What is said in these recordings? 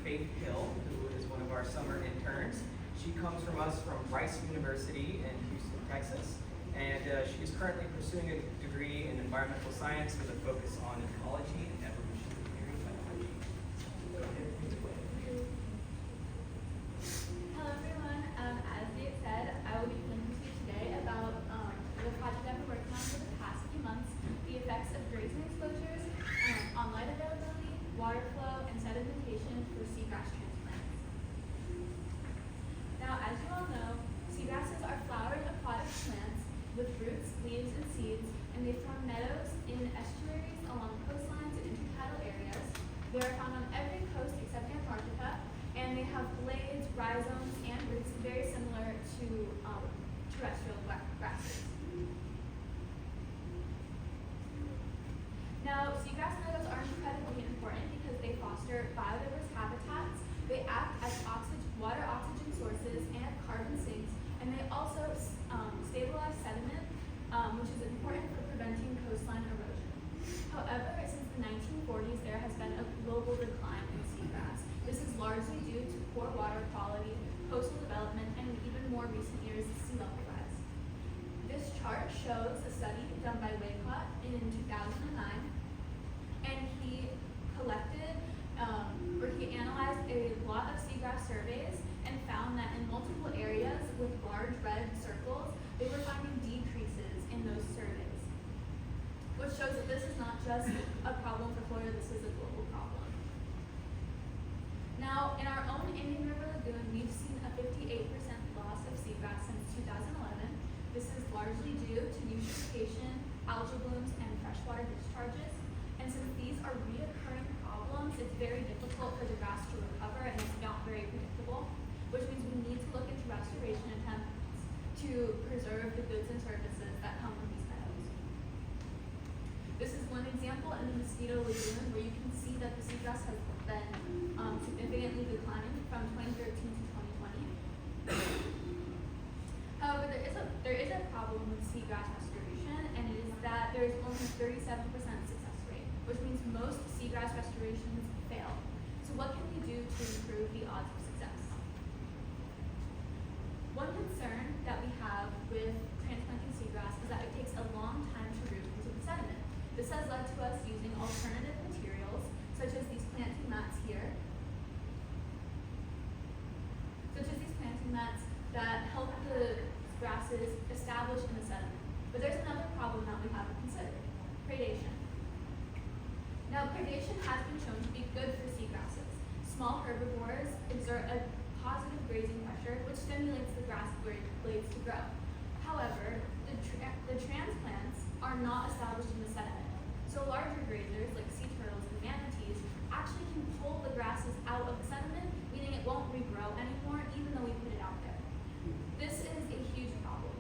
Faith Hill, who is one of our summer interns. She comes from us from Rice University in Houston, Texas, and she is currently pursuing a degree in environmental science with a focus on ecology and evolutionary biology. Hello everyone, as Dave said, I will be presenting to you today about the project I've been working on for the past few months, the effects of grazing exposures on light availability, water flow, and sedimentation for seagrass transplants. Now, as you all know, seagrasses are flowering aquatic plants with roots, leaves, and seeds, and they form meadows in estuaries along coastlines and intertidal areas. They are found on every coast except Antarctica, and they have blades, rhizomes, and roots very similar to terrestrial grasses. Now, seagrass meadows are incredibly important because they foster biodiverse habitats, they act as water oxygen sources and carbon sinks, and they also stabilize sediment, which is important for preventing coastline erosion. However, since the 1940s, there has been a global decline in seagrass. This is largely due to poor water quality, coastal development, and in even more recent years, sea level rise. This chart shows a study done by Waycott in 2009, and he analyzed a lot of seagrass surveys and found that in multiple areas with large red circles, they were finding decreases in those surveys, which shows that this is not just a problem for Florida, this is a global problem. Now, in our own Indian River Lagoon, we've seen a 58% loss of seagrass since 2011. This is largely due to eutrophication, algae blooms, and freshwater discharges. And since these are reoccurring problems, it's very difficult for the grass to recover, and it's not very predictable, which means we need to look into restoration attempts to preserve the goods and services that come with these meadows. This is one example in the Mosquito Lagoon, where you can see that the seagrass has been significantly declining from 2013 to 2020. However, there is a problem with seagrass restoration, and it is that there is only a 37% success rate, which means most seagrass restorations fail. So what can we do to improve the odds of success? One concern that we have with transplanting seagrass is that it takes a long time to root into the sediment. This has led to us using alternative materials, such as these planting mats here, that help the grasses establish in the sediment. But there's another problem that we haven't considered: predation. Now, predation has been shown to be good for seagrasses. Small herbivores exert a positive grazing pressure, which stimulates the grass blades to grow. However, the transplants are not established in the sediment. So larger grazers, like sea turtles and manatees, actually can pull the grasses out of the sediment, meaning it won't regrow anymore, even though we put it out there. This is a huge problem.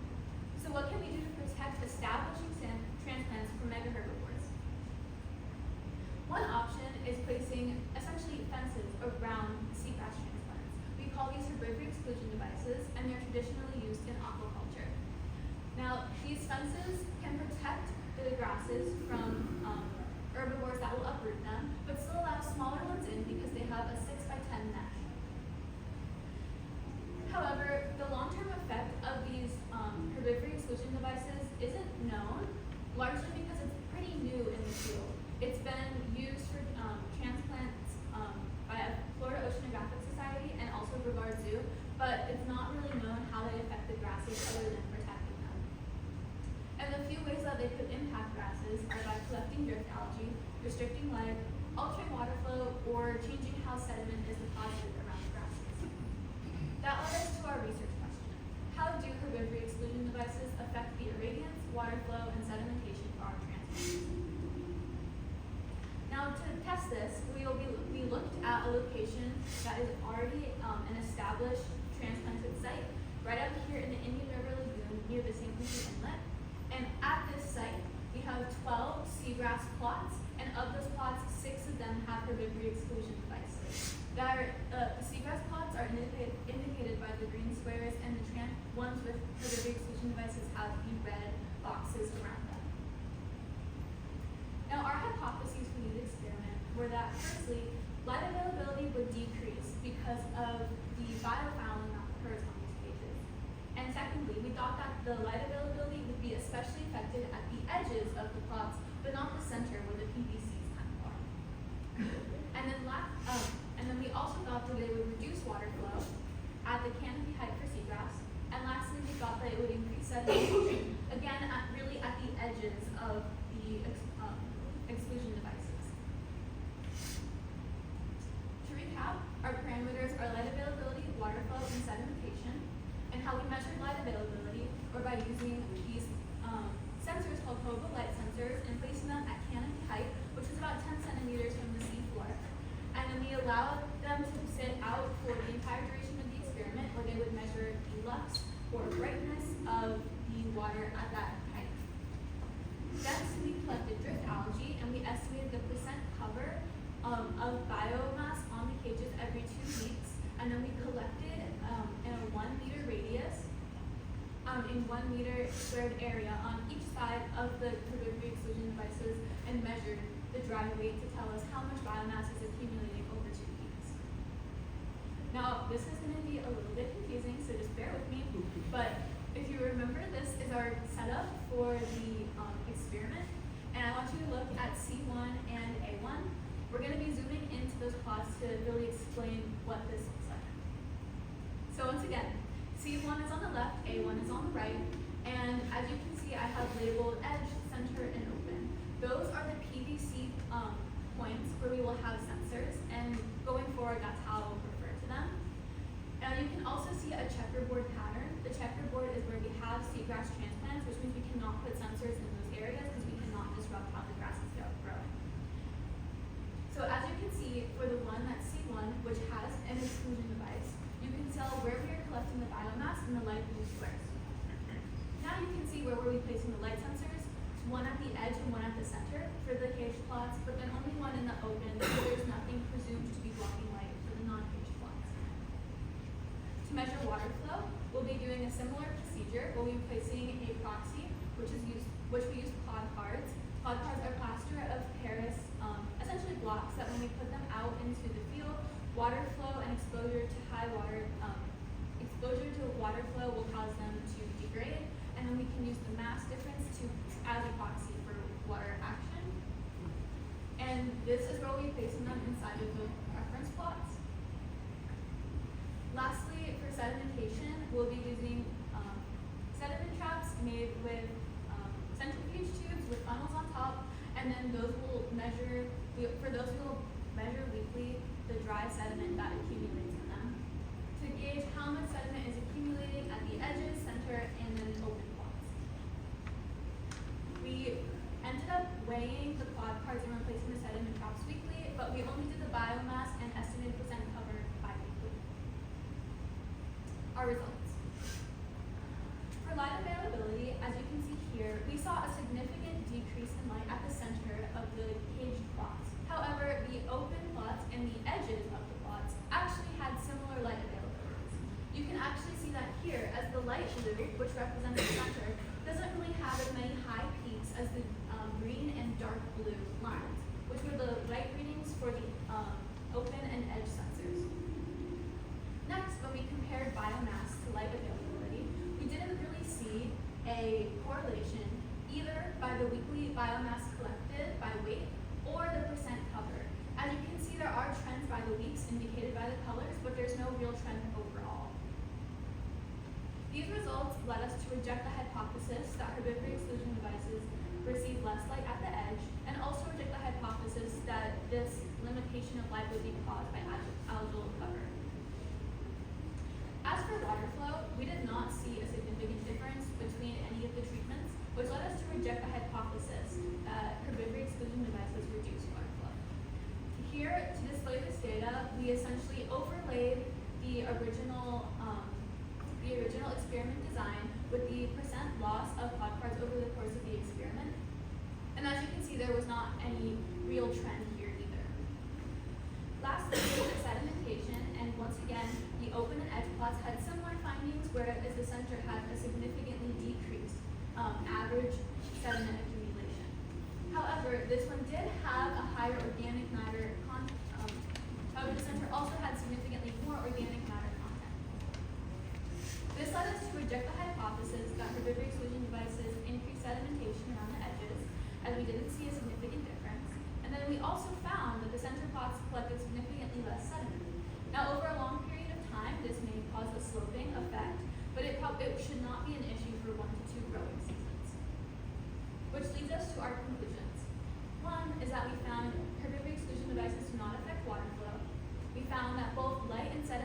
So what can we do to protect establishing transplants from mega herbivores? One option is placing essentially fences around seagrass transplants. We call these Herbivory Exclusion Devices, and they're traditionally used in aquaculture. Now, these fences can protect the grasses from herbivores that will uproot them, but still allow smaller ones in because they have a 6x10 mesh. However, the long-term effect of these herbivory exclusion devices isn't known, largely because it's pretty new in the field. It's been used for transplants by Florida Oceanographic Society and also Brevard Zoo, but it's not really known how they affect the grasses other than protecting them. And the few ways that they could impact grasses are by collecting drift algae, restricting light, altering water flow, or changing how sediment is deposited around the grasses. That led us to our research question: how do herbivory exclusion devices affect the irradiance, water flow, and sedimentation for our transplants? Now, to test this, we looked at a location that is already an established transplanted site, right up here in the Indian River Lagoon near the St. Lucie Inlet. And at this site, we have 12 seagrass plots, and of those plots, 6 of them have herbivory exclusion devices. The seagrass plots are indicated by the green squares, and the ones with herbivory exclusion devices have the red boxes around them. Now, our hypotheses for these experiments were that, firstly, light availability would decrease thought that it would increase sedimentation, again, really at the edges of the exclusion devices. To recap, our parameters are light availability, water flow, and sedimentation. And how we measured light availability were by using these sensors called focal light sensors and placing them at canopy height, which is about 10 centimeters from the sea floor. And then we allowed them to sit out for the entire duration of the experiment, where they would measure the lux or brightness of the water at that height. Next, we collected drift algae, and we estimated the percent cover of biomass on the cages every 2 weeks. And then we collected in a 1 meter radius, in 1 meter squared area on each side of the herbivory exclusion devices, and measured the dry weight to tell us how much biomass is accumulating over 2 weeks. Now, this is going to be a little bit confusing, so just bear with me. But if you remember, this is our setup for the experiment, and I want you to look at C1 and A1. We're going to be zooming into those plots to really explain what this looks like. So once again, C1 is on the left, A1 is on the right, and as you can see, I have labeled edge, center, and open. Those are the PVC points where we will have sensors, and going forward, that's how we'll refer to them. Now you can also see a checkerboard pattern. The checkerboard is where we have seagrass transplants, which means we cannot put sensors in those areas because we cannot disrupt how the grasses go growing. So as you can see, for the one that's C1, which has an exclusion device, you can tell where we are collecting the biomass in the light blue squares. Now you can see where we'll be placing the light sensors, one at the edge and one at the center for the cage plots, but then only one in the open, so there's nothing presumed to be blocking light for the non-cage plots. To measure water flow, we'll be doing a similar procedure. We'll be placing a proxy, which we use clod-cards. Clod-cards are plaster of Paris, essentially blocks that when we put them out into the field, water flow and exposure to water flow will cause them to degrade, and then we can use the mass difference as epoxy for water action. And this is where we'll be placing them inside of the reference plots. Lastly, for sedimentation, we'll be using sediment traps made with centrifuge tubes with funnels on top, and then those will measure, we'll measure weekly the dry sediment that accumulates in them to gauge how much sediment is accumulating at the edges, center, and then open plots. We ended up weighing the clod cards and replacing the sediment traps weekly, but we only did the biomass and estimated percent cover bi-weekly. Our results. For light availability, as you can see here, we saw a significant decrease in light at the center of the caged plots. However, the open plots and the edges of the plots actually had similar light availabilities. You can actually see that here, as the light blue, which represents the center, doesn't really have as many high peaks as the green and dark blue lines, which were the light readings for the open and edge sensors. Next, when we compared biomass to light availability, we didn't really see a correlation either by the weekly biomass collected by weight or the percent cover. As you can see, there are trends by the weeks indicated by the colors, but there's no real trend overall. These results led us to reject the hypothesis that herbivory exclusion devices receive less light at the edge, and also reject the hypothesis that this limitation of light would be caused by algal cover. As for water flow, we did not see a significant difference between any of the treatments, which led us to reject the hypothesis that herbivory exclusion devices reduce water flow. Here, to display this data, we essentially overlaid the original experiment design with the percent loss of clod cards over the course of the experiment. And as you can see, there was not any real trend here either. Lastly, was the sedimentation, and once again, the open and edge plots had similar findings, whereas the center had a significantly decreased average sediment accumulation. However, this one did have a higher organic matter content. However, the center also had significantly more organic matter content. This led us to reject the hypothesis that herbivory exclusion devices increase sedimentation around the edges, as we didn't see a significant difference. And then we also found that the center plots collected significantly less sediment. Now, over a long period of time, this may cause a sloping effect, but it should not be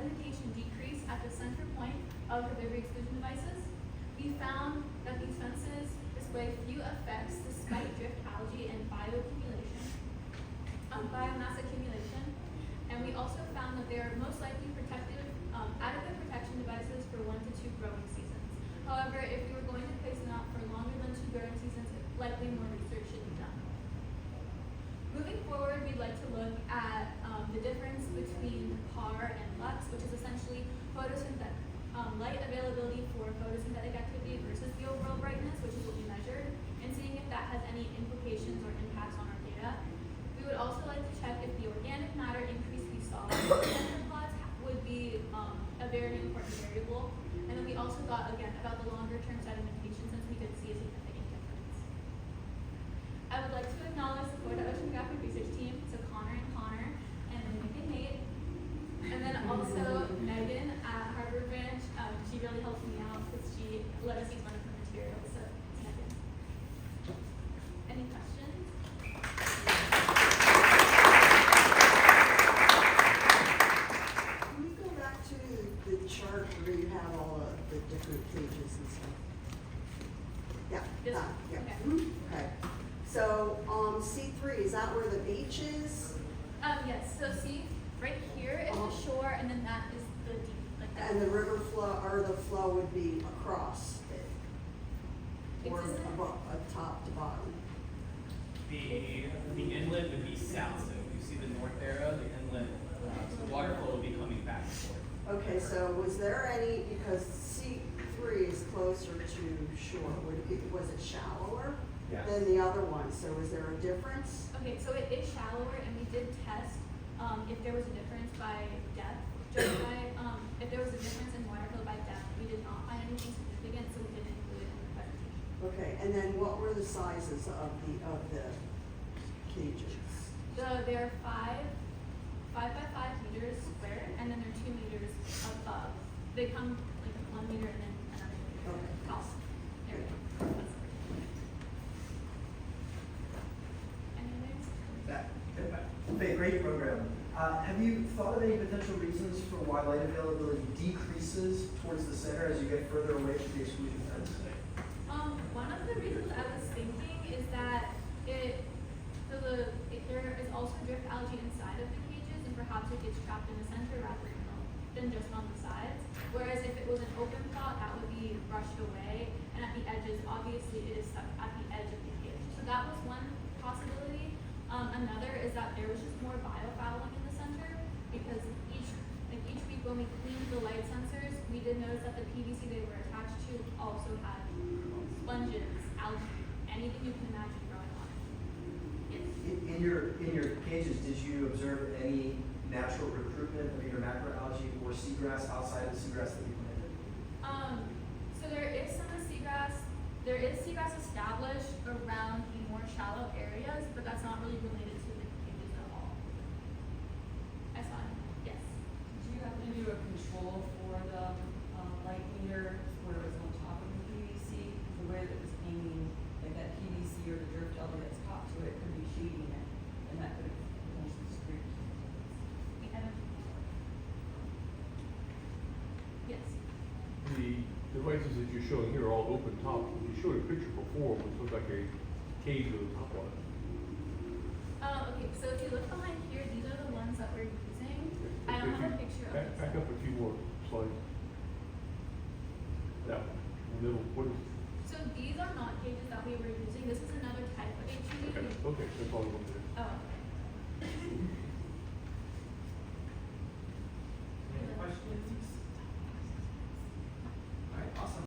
sedimentation decrease at the center point of herbivory exclusion devices. We found that these fences display few effects despite drift algae and biomass accumulation. And we also found that they are most likely adequate protection devices for 1 to 2 growing seasons. However, if we were going to place them out for longer than 2 growing seasons, likely more research should be done. Moving forward, we'd like to look at the difference between PAR and LUX, which is essentially light availability for photosynthetic activity versus the overall brightness, which is what we measured, and seeing if that has any implications or impacts on our data. We would also like to check if the organic matter increase we saw in the center plots would be a very important variable. And then we also thought, again, about the longer term sedimentation since we could see a significant difference. I would like to acknowledge the Florida Oceanographic Research Team, so Connor and Nick and Nate. And then also Megan at Harbor Branch. She really helped me out because she let us use one of her materials, so it's Megan. Any questions? Can we go back to the chart where you have all of the different cages and stuff? Yeah. This one? Yeah. Okay. Okay. So, C3, is that where the beach is? Yes, so see, right here is the shore, and then that is the deep, like that. And the river flow, or the flow would be across it? Or It's in the- top to bottom? The inlet would be south, so if you see the north arrow, the inlet, the water flow will be coming back and forth. Okay, so was there any, because C3 is closer to shore, was it shallower Yes. than the other one? So was there a difference? Okay, so it is shallower, and we did test if there was a difference by depth. Just by if there was a difference in water flow by depth, we did not find anything significant, so we didn't include it in the presentation. Okay, and then what were the sizes of the cages? They're 5 by 5 meters square, and then they're 2 meters above. They come like 1 meter and then another meter Okay. tall. There we go. That's it. Any others? Okay, great program. Have you thought of any potential reasons for why light availability decreases towards the center as you get further away from the exclusion fence? One of the reasons I was thinking is that there is also drift algae inside of the cages, and perhaps it gets trapped in the center rather than just on the sides. Whereas if it was an open plot, that would be brushed away, and at the edges, obviously it is stuck at the edge of the cage. So that was one possibility. Another is that there was just more biofouling in the center because each week when we cleaned the light sensors, we did notice that the PVC they were attached to also had sponges, algae, anything you can imagine growing on it. Yes. In your cages, did you observe any natural recruitment of either macroalgae or seagrass outside of the seagrass that you planted? So there is some seagrass. There is seagrass established around the more shallow areas, but that's not really related to the cages at all. I saw it. Yes. Did you happen to do a control for the light meter where it was on top of the PVC? The way that it was hanging, like that PVC or the drift algae that's caught to it could be shading it, and that could have potentially screwed. We haven't. Yes. The devices that you're showing here are all open top. You showed a picture before, which looked like a cage with a top on it. Okay, so if you look behind here, these are the ones that we're using. I don't have a picture of Back this. up a few more slides. That one, the middle, what is, So these are not cages that we were using. This is another type of HED. okay, that's all.